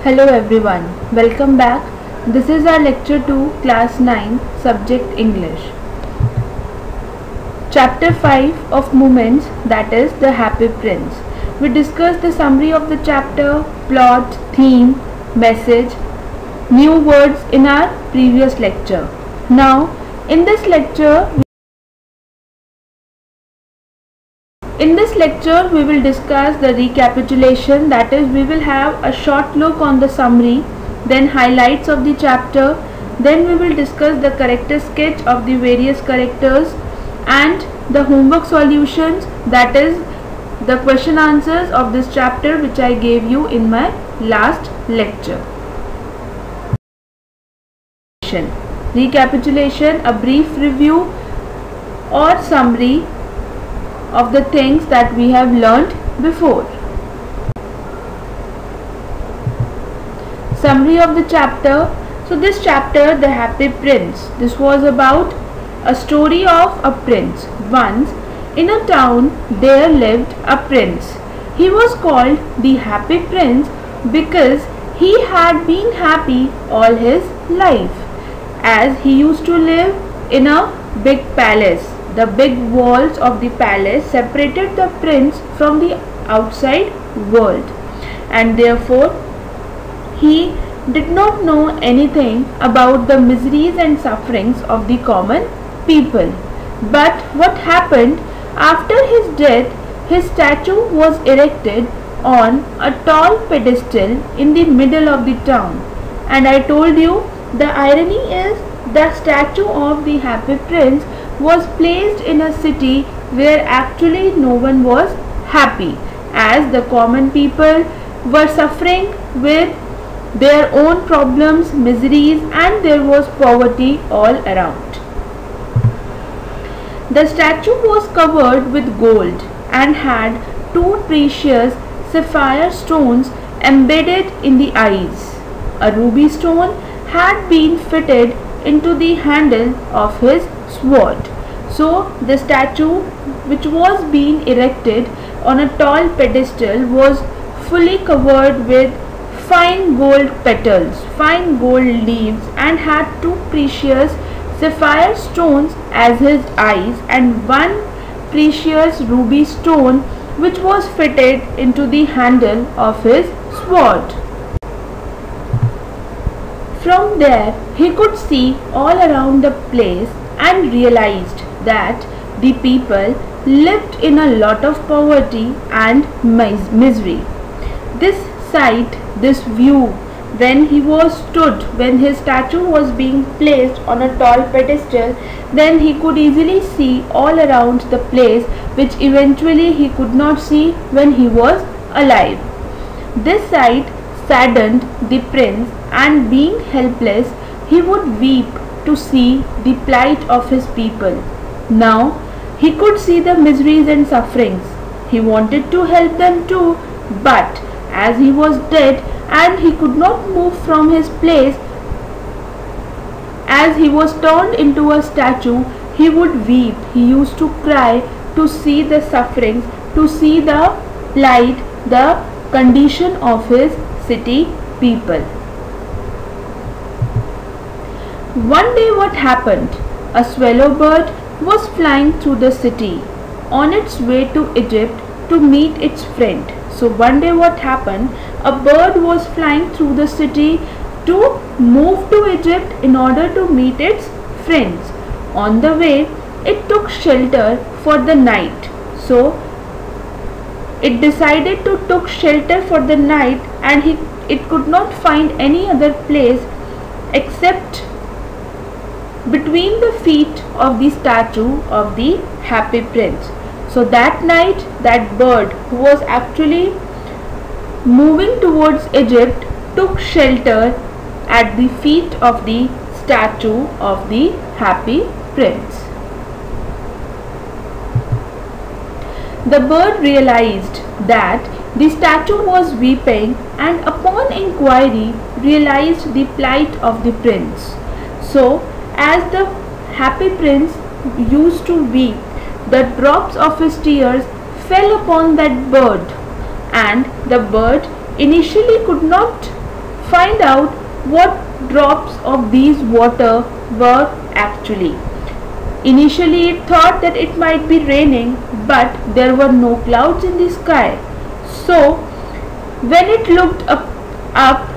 Hello everyone, welcome back. This is our lecture 2, class 9, subject English. Chapter 5 of Moments, that is the Happy Prince. We discussed the summary of the chapter, plot, theme, message, new words in our previous lecture. Now, in this lecture, we will discuss the recapitulation, that is, we will have a short look on the summary, then highlights of the chapter, then we will discuss the character sketch of the various characters and the homework solutions, that is, the question answers of this chapter which I gave you in my last lecture. Recapitulation, a brief review or summary of the things that we have learnt before. Summary of the chapter. So this chapter, The Happy Prince, this was about a story of a prince. Once in a town there lived a prince. He was called the Happy Prince because he had been happy all his life, as he used to live in a big palace. The big walls of the palace separated the prince from the outside world, and therefore he did not know anything about the miseries and sufferings of the common people. But what happened after his death? His statue was erected on a tall pedestal in the middle of the town, and I told you the irony is the statue of the Happy Prince was placed in a city where actually no one was happy, as the common people were suffering with their own problems, miseries, and there was poverty all around. The statue was covered with gold and had two precious sapphire stones embedded in the eyes. A ruby stone had been fitted into the handle of his sword. So the statue, which was being erected on a tall pedestal, was fully covered with fine gold petals, fine gold leaves, and had two precious sapphire stones as his eyes and one precious ruby stone which was fitted into the handle of his sword. From there he could see all around the place and realized that the people lived in a lot of poverty and misery. This sight, this view, when his statue was being placed on a tall pedestal, then he could easily see all around the place, which eventually he could not see when he was alive. This sight saddened the prince, and being helpless, he would weep to see the plight of his people. Now he could see the miseries and sufferings. He wanted to help them too, but as he was dead and he could not move from his place, as he was turned into a statue, he would weep. He used to cry to see the sufferings, to see the plight, the condition of his city people. One day what happened? A swallow bird was flying through the city on its way to Egypt to meet its friend. So one day what happened? A bird was flying through the city to move to Egypt in order to meet its friends. On the way, it took shelter for the night. So it decided to take shelter for the night, and it could not find any other place except between the feet of the statue of the Happy Prince. So that night, that bird, who was actually moving towards Egypt, took shelter at the feet of the statue of the Happy Prince. The bird realized that the statue was weeping, and upon inquiry realized the plight of the prince. So as the Happy Prince used to weep, the drops of his tears fell upon that bird, and the bird initially could not find out what drops of these water were actually. Initially it thought that it might be raining, but there were no clouds in the sky. So when it looked up,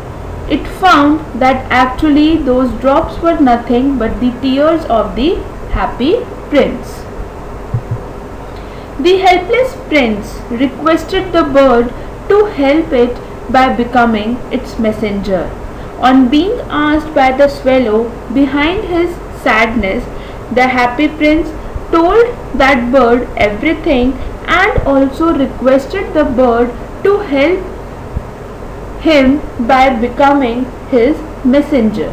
it found that actually those drops were nothing but the tears of the happy prince. The helpless prince requested the bird to help it by becoming its messenger. On being asked by the swallow behind his sadness, the happy prince told that bird everything and also requested the bird to help him by becoming his messenger.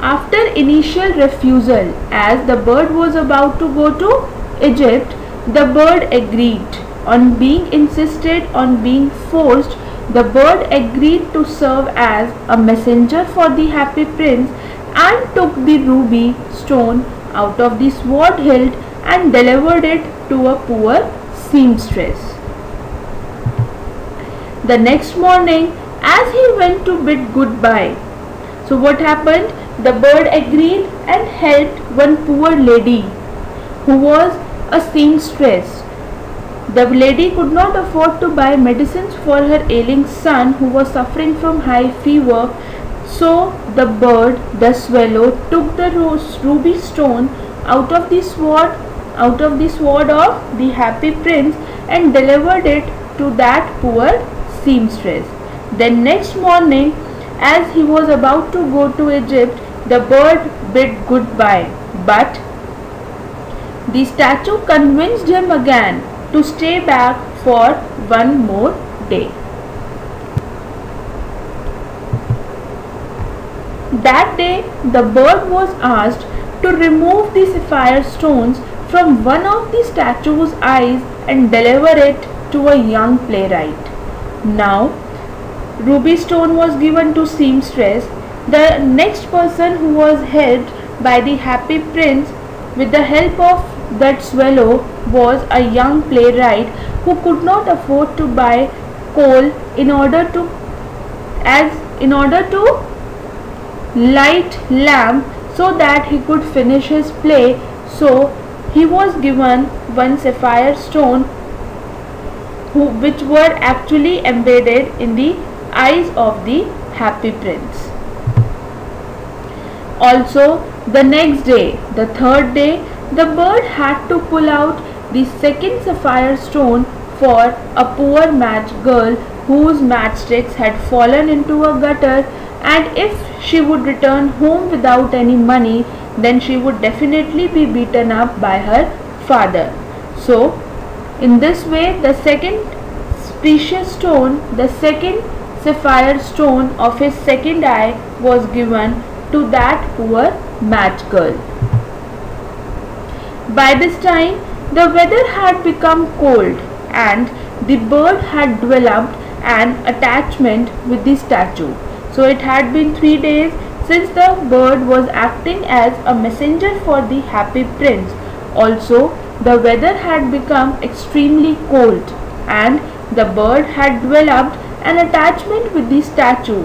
After initial refusal, as the bird was about to go to Egypt, the bird agreed. On being insisted on being forced, the bird agreed to serve as a messenger for the happy prince and took the ruby stone out of the sword hilt and delivered it to a poor seamstress. The next morning, as he went to bid goodbye, so what happened? The bird agreed and helped one poor lady who was a seamstress. The lady could not afford to buy medicines for her ailing son who was suffering from high fever. So the bird, the swallow, took the ruby stone out of the sword of the happy prince and delivered it to that poor seamstress. Then next morning, as he was about to go to Egypt, the bird bid goodbye, but the statue convinced him again to stay back for one more day. That day, the bird was asked to remove the sapphire stones from one of the statue's eyes and deliver it to a young playwright. Now, ruby stone was given to seamstress. The next person who was helped by the happy prince with the help of that swallow was a young playwright who could not afford to buy coal in order to light lamp so that he could finish his play. So he was given one sapphire stone which were actually embedded in the eyes of the happy prince. Also, the next day, the third day, the bird had to pull out the second sapphire stone for a poor match girl whose matchsticks had fallen into a gutter, and if she would return home without any money, then she would definitely be beaten up by her father. So, in this way, the second precious stone, the second sapphire stone of his second eye was given to that poor match girl. By this time, the weather had become cold and the bird had developed an attachment with the statue. So it had been 3 days since the bird was acting as a messenger for the happy prince. Also, the weather had become extremely cold and the bird had developed an attachment with the statue.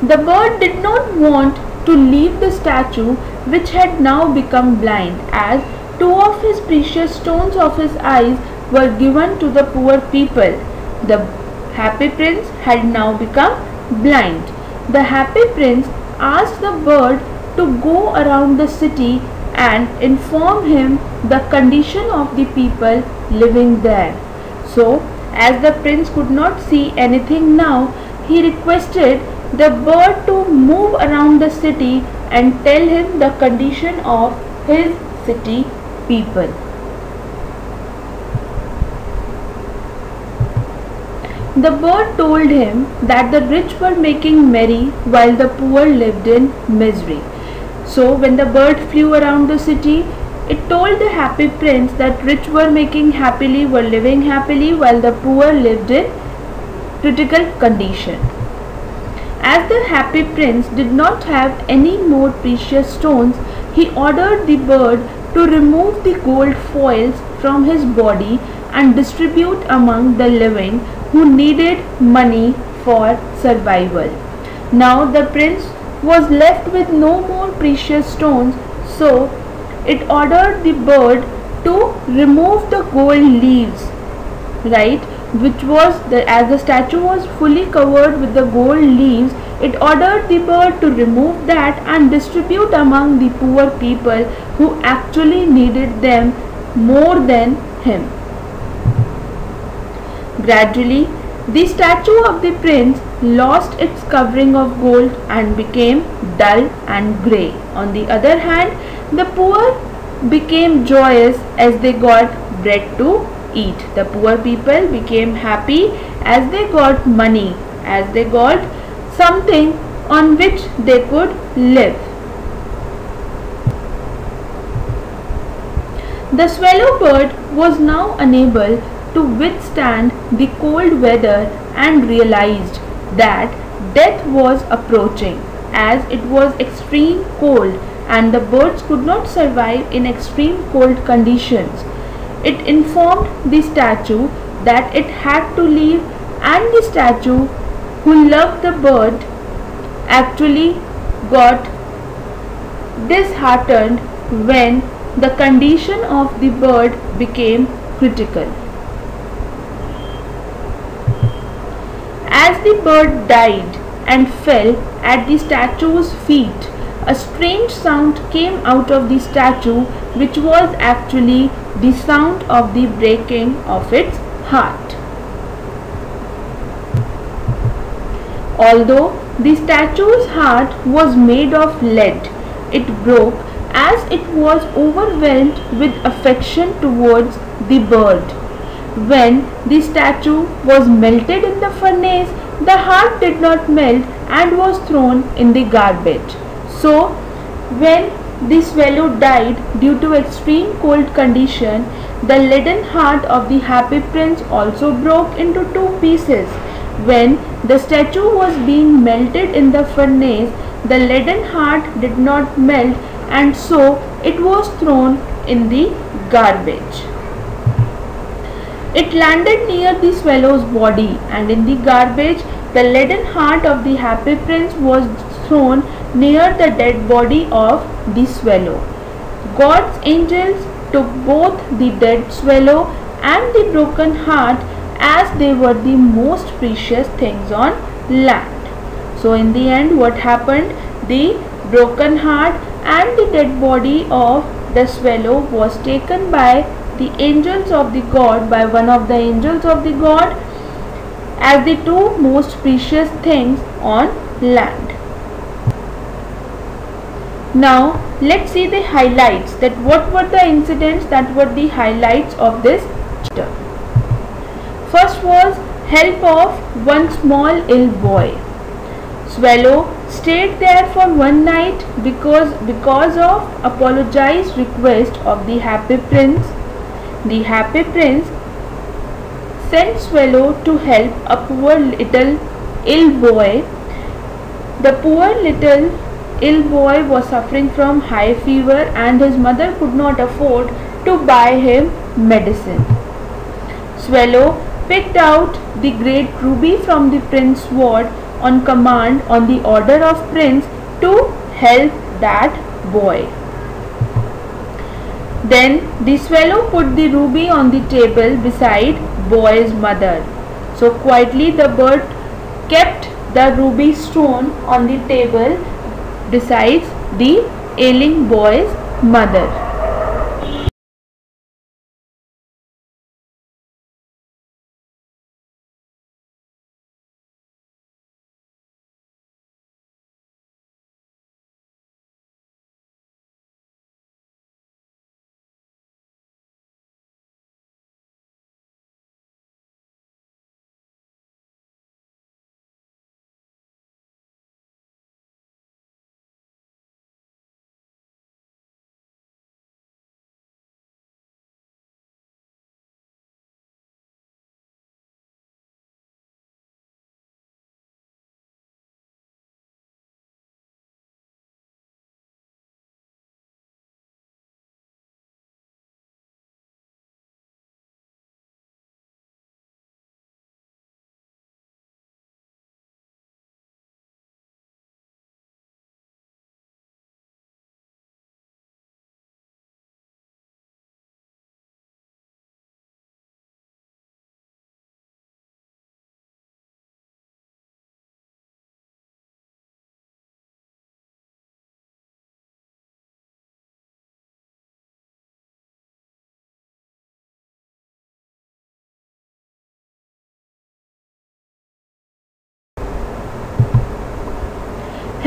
The bird did not want to leave the statue, which had now become blind, as 2 of his precious stones of his eyes were given to the poor people. The happy prince had now become blind. The happy prince asked the bird to go around the city and inform him the condition of the people living there. So, as the prince could not see anything now, he requested the bird to move around the city and tell him the condition of his city people. The bird told him that the rich were making merry while the poor lived in misery. So when the bird flew around the city, it told the happy prince that rich were living happily while the poor lived in critical condition. As the happy prince did not have any more precious stones, he ordered the bird to remove the gold foils from his body and distribute among the living who needed money for survival. Now the prince was left with no more precious stones, so it ordered the bird to remove the gold leaves, right, which was as the statue was fully covered with the gold leaves. It ordered the bird to remove that and distribute among the poor people who actually needed them more than him. Gradually, the statue of the prince lost its covering of gold and became dull and grey. On the other hand, the poor became joyous as they got bread to eat. The poor people became happy as they got money, as they got something on which they could live. The swallow bird was now unable to withstand the cold weather and realized that death was approaching, as it was extreme cold and the birds could not survive in extreme cold conditions. It informed the statue that it had to leave, and the statue, who loved the bird, actually got disheartened when the condition of the bird became critical. As the bird died and fell at the statue's feet, a strange sound came out of the statue, which was actually the sound of the breaking of its heart. Although the statue's heart was made of lead, it broke as it was overwhelmed with affection towards the bird. When the statue was melted in the furnace, the heart did not melt and was thrown in the garbage. So, when the swallow died due to extreme cold condition, the leaden heart of the happy prince also broke into two pieces. When the statue was being melted in the furnace, the leaden heart did not melt, and so it was thrown in the garbage. It landed near the swallow's body, and in the garbage the leaden heart of the happy prince was thrown near the dead body of the swallow. God's angels took both the dead swallow and the broken heart, as they were the most precious things on land. So in the end, what happened? The broken heart and the dead body of the swallow was taken by the angels of the God, by one of the angels of the God, as the two most precious things on land. Now let's see the highlights, that what were the incidents that were the highlights of this chapter. First was help of one small ill boy. Swallow stayed there for one night because of apologized request of the happy prince. The happy prince sent Swallow to help a poor little ill boy. The poor little ill boy was suffering from high fever and his mother could not afford to buy him medicine. Swallow picked out the great ruby from the prince's ward on command, on the order of prince, to help that boy. Then the swallow put the ruby on the table beside boy's mother. So quietly the bird kept the ruby stone on the table besides the ailing boy's mother.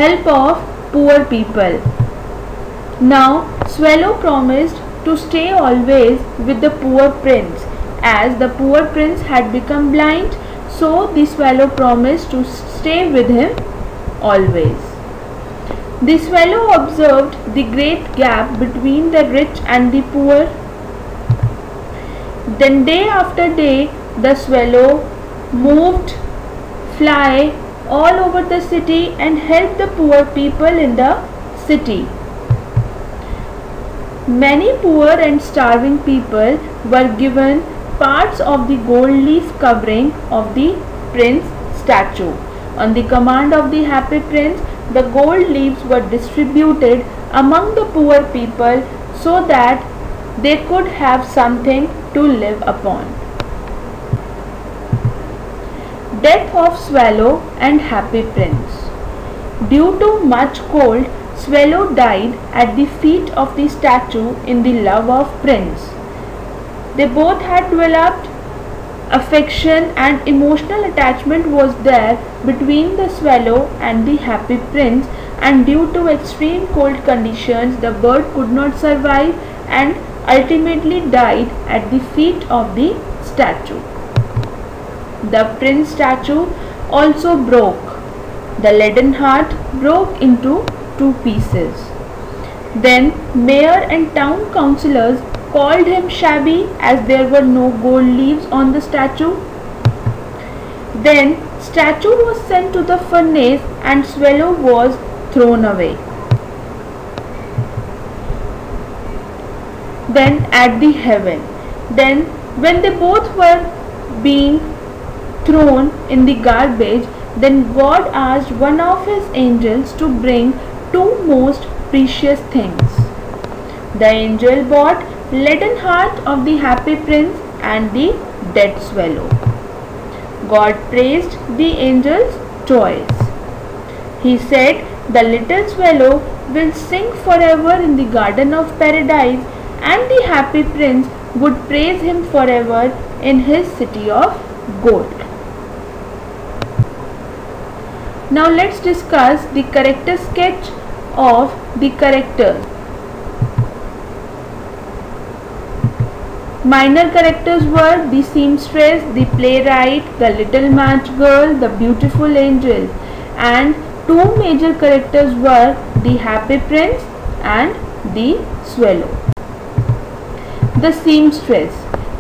help of poor people. Now Swallow promised to stay always with the poor prince. As the poor prince had become blind, so the swallow promised to stay with him always. The swallow observed the great gap between the rich and the poor. Then day after day the swallow moved, fly all over the city and helped the poor people in the city. Many poor and starving people were given parts of the gold leaf covering of the prince statue. On the command of the happy prince, the gold leaves were distributed among the poor people so that they could have something to live upon. Death of Swallow and Happy Prince. Due to much cold, Swallow died at the feet of the statue in the love of Prince. They both had developed affection and emotional attachment was there between the swallow and the happy prince, and due to extreme cold conditions the bird could not survive and ultimately died at the feet of the statue. The prince statue also broke. The leaden heart broke into 2 pieces. Then mayor and town councillors called him shabby as there were no gold leaves on the statue. Then statue was sent to the furnace and swallow was thrown away. Then at the heaven. Then when they both were being thrown in the garbage, then God asked one of his angels to bring 2 most precious things. The angel brought leaden heart of the happy prince and the dead swallow. God praised the angel's choice. He said, the little swallow will sing forever in the garden of paradise, and the happy prince would praise him forever in his city of gold. Now let's discuss the character sketch of the characters. Minor characters were the seamstress, the playwright, the little match girl, the beautiful angel, and 2 major characters were the happy prince and the swallow. The seamstress.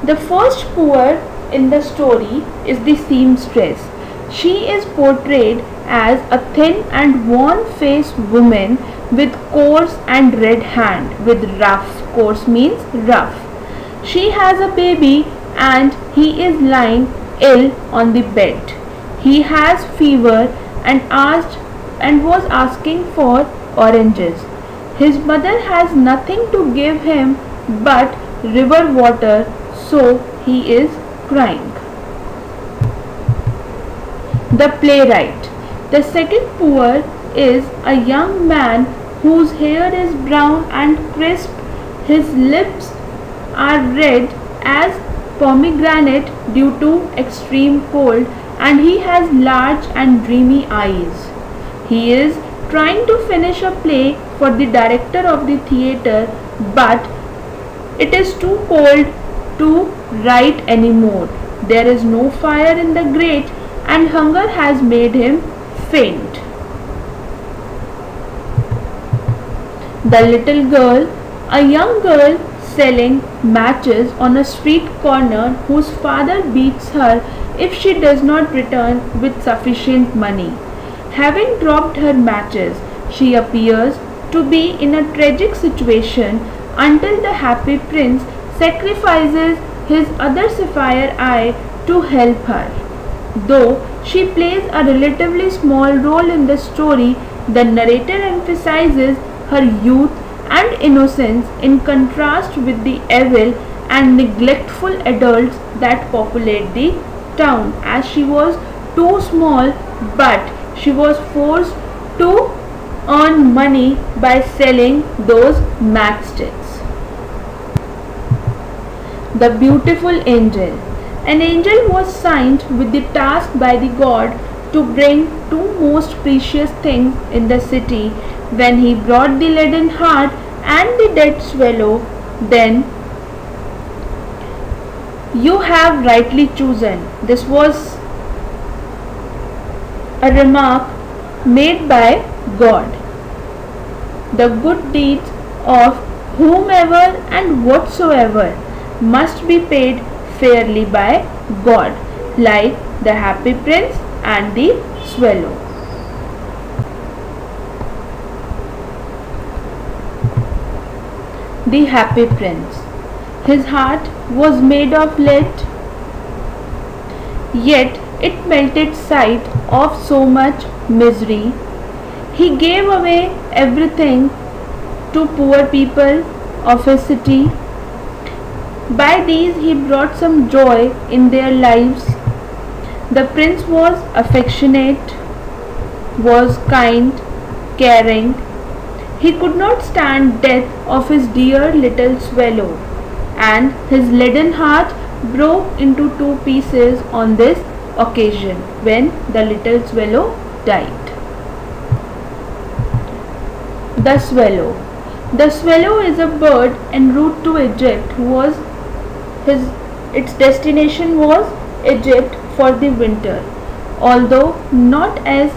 The first poor in the story is the seamstress. She is portrayed as a thin and worn-faced woman with coarse and red hand with rough. Coarse means rough. She has a baby and he is lying ill on the bed. He has fever and was asking for oranges. His mother has nothing to give him but river water, so he is crying. The playwright. The second poor is a young man whose hair is brown and crisp. His lips are red as pomegranate due to extreme cold, and he has large and dreamy eyes. He is trying to finish a play for the director of the theatre, but it is too cold to write anymore. There is no fire in the grate and hunger has made him faint. The little girl. A young girl selling matches on a street corner whose father beats her if she does not return with sufficient money. Having dropped her matches, she appears to be in a tragic situation until the happy prince sacrifices his other sapphire eye to help her. Though she plays a relatively small role in the story, the narrator emphasizes her youth and innocence in contrast with the evil and neglectful adults that populate the town, as she was too small, but she was forced to earn money by selling those matchsticks. The beautiful angel. An angel was sent with the task by the god to bring two most precious things in the city. When he brought the leaden heart and the dead swallow, then you have rightly chosen. This was a remark made by God. The good deeds of whomever and whatsoever must be paid fairly by God, like the happy prince and the swallow. The happy prince. His heart was made of lead, yet it melted sight of so much misery. He gave away everything to poor people of his city. By these he brought some joy in their lives. The prince was affectionate, was kind, caring. He could not stand death of his dear little swallow, and his leaden heart broke into two pieces on this occasion when the little swallow died. The swallow. The swallow is a bird en route to Egypt. Its destination was Egypt for the winter. Although not as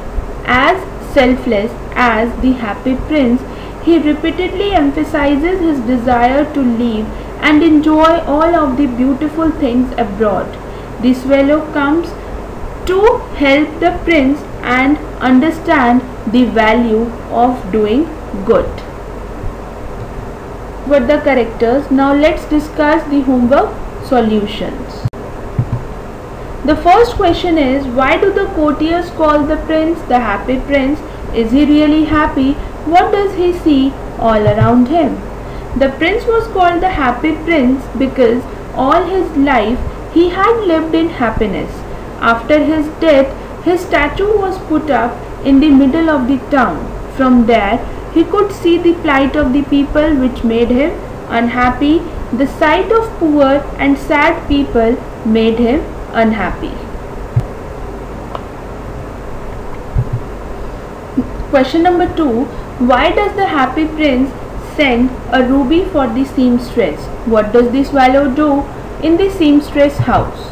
selfless as the happy prince, he repeatedly emphasizes his desire to live and enjoy all of the beautiful things abroad. The swallow comes to help the prince and understand the value of doing good. With the characters, now let's discuss the homework solutions. The first question is, why do the courtiers call the prince the happy prince? Is he really happy? What does he see all around him? The prince was called the happy prince because all his life he had lived in happiness. After his death, his statue was put up in the middle of the town. From there, he could see the plight of the people, which made him unhappy. The sight of poor and sad people made him unhappy. Question number 2. Why does the happy prince send a ruby for the seamstress? What does the swallow do in the seamstress house?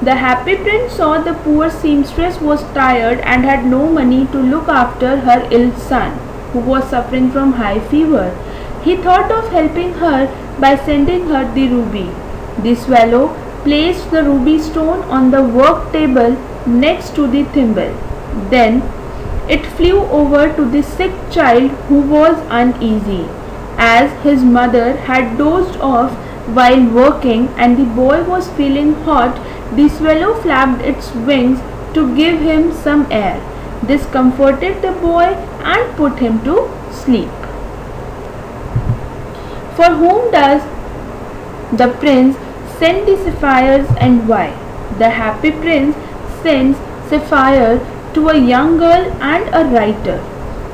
The happy prince saw the poor seamstress was tired and had no money to look after her ill son, who was suffering from high fever. He thought of helping her by sending her the ruby. The swallow placed the ruby stone on the work table next to the thimble. Then it flew over to the sick child, who was uneasy, as his mother had dozed off while working and the boy was feeling hot. The swallow flapped its wings to give him some air. This comforted the boy and put him to sleep. For whom does the prince send the sapphires and why? The happy prince sends sapphire to a young girl and a writer.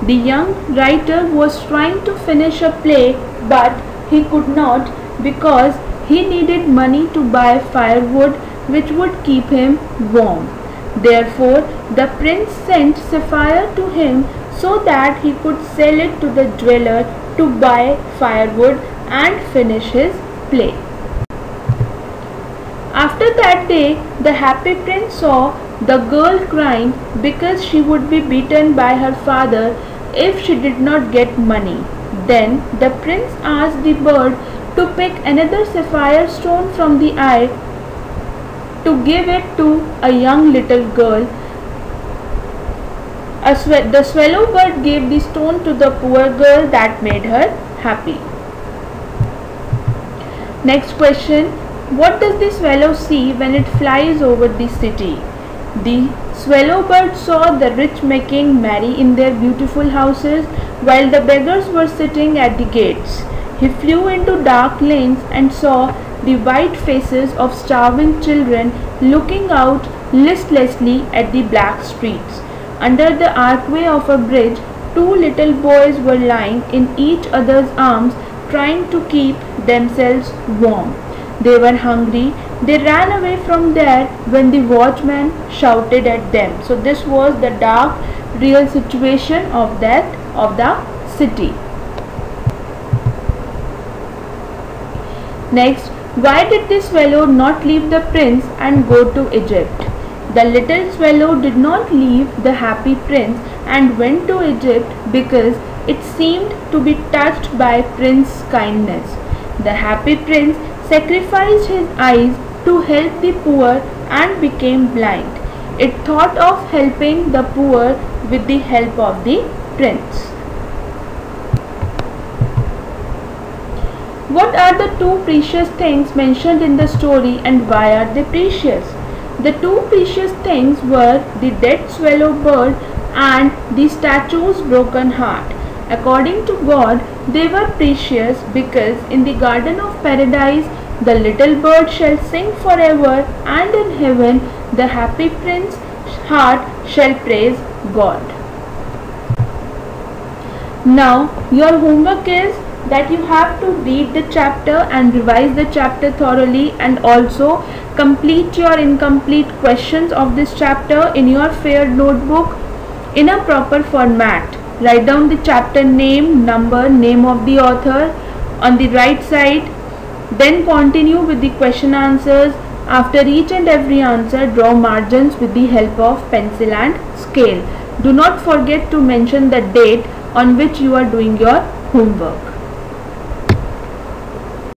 The young writer was trying to finish a play, but he could not because he needed money to buy firewood which would keep him warm. Therefore, the prince sent sapphire to him so that he could sell it to the jeweler to buy firewood and finish his play. After that day, the happy prince saw the girl crying because she would be beaten by her father if she did not get money. Then the prince asked the bird to pick another sapphire stone from the eye to give it to a young little girl. The swallow bird gave the stone to the poor girl. That made her happy. Next question. What does the swallow see when it flies over the city? The swallow bird saw the rich making merry in their beautiful houses while the beggars were sitting at the gates. He flew into dark lanes and saw the white faces of starving children looking out listlessly at the black streets. Under the archway of a bridge, two little boys were lying in each other's arms, trying to keep themselves warm. They were hungry. They ran away from there when the watchman shouted at them. So this was the dark, real situation of the city. Next, why did the swallow not leave the prince and go to Egypt? The little swallow did not leave the happy prince and went to Egypt because it seemed to be touched by prince's kindness. The happy prince sacrificed his eyes to help the poor and became blind. It thought of helping the poor with the help of the prince. What are the two precious things mentioned in the story and why are they precious? The two precious things were the dead swallow bird and the statue's broken heart. According to God, they were precious because in the garden of paradise the little bird shall sing forever, and in heaven the happy prince's heart shall praise God. Now your homework is that you have to read the chapter and revise the chapter thoroughly, and also complete your incomplete questions of this chapter in your fair notebook in a proper format. Write down the chapter name, number, name of the author on the right side. Then continue with the question answers. After each and every answer, draw margins with the help of pencil and scale. Do not forget to mention the date on which you are doing your homework.